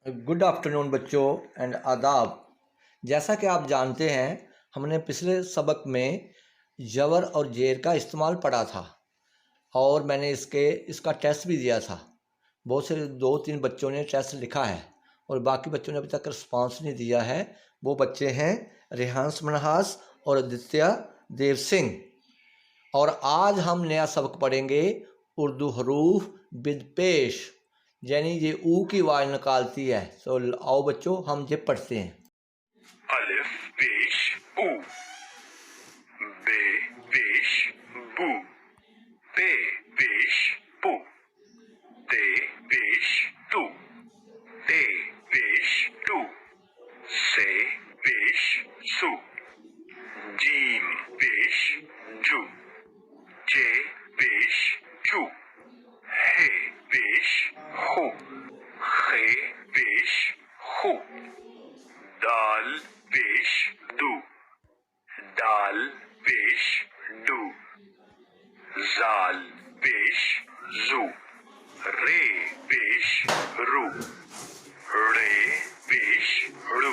Good afternoon बच्चों and आदाब। जैसा कि आप जानते हैं, हमने पिछले सबक में ज़बर और ज़ेर का इस्तेमाल पढ़ा था और मैंने इसका टेस्ट भी दिया था। बहुत से 2-3 बच्चों ने टेस्ट लिखा है और बाकी बच्चों ने अभी तक रिस्पांस नहीं दिया है। वो बच्चे हैं रेहान मनहास और आदित्य देव सिंह। और आज हम नया सबक पढ़ेंगे उर्दू हरूफ विद पेश, यानी ये ऊ की आवाज़ निकालती है। तो आओ बच्चों हम ये पढ़ते हैं। अलिफ पेश ऊ, बे पेश बू, पे पेश पू, ते पेश तू, ते पेश टू, से पेश सू, जीम पेश जू, जे पेश चू, हे पेश हू, खे पेश हू, दाल पेश दू, दाल पेश डू, जाल पेश जू, रे पेश रू, रे पेश रू,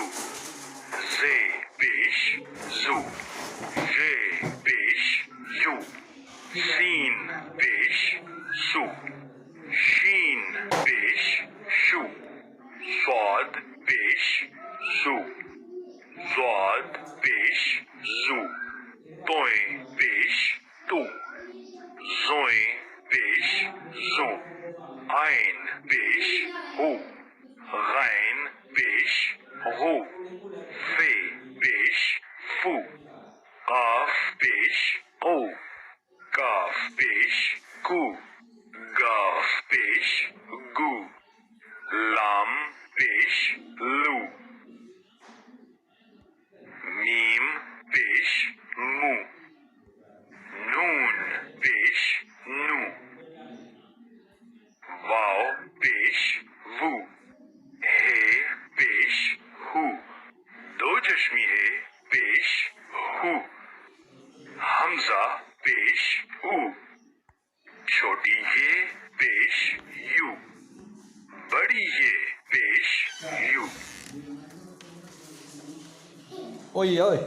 जे पेश जू, जे पेश यू, सीन पेश सू, शीन पेश शू, स्वाद पेश जू, स्वाद पेश जू, तोए पेश तू, जोए पेश जू, आइन पेश हू, गैन पेश हू, फे पेश फू, काफ पेश ओ, काफ पेश कू, गाफ पेश गू, लाम पेश लू, मीम पेश मू, नून पेश नू, वाव पेश वू, हे पेश हू, दो चश्मी है पेश हू, हमजा पेश ऊ, छोटी ये पेश यू, बड़ी ये पेश यू। ओए ओए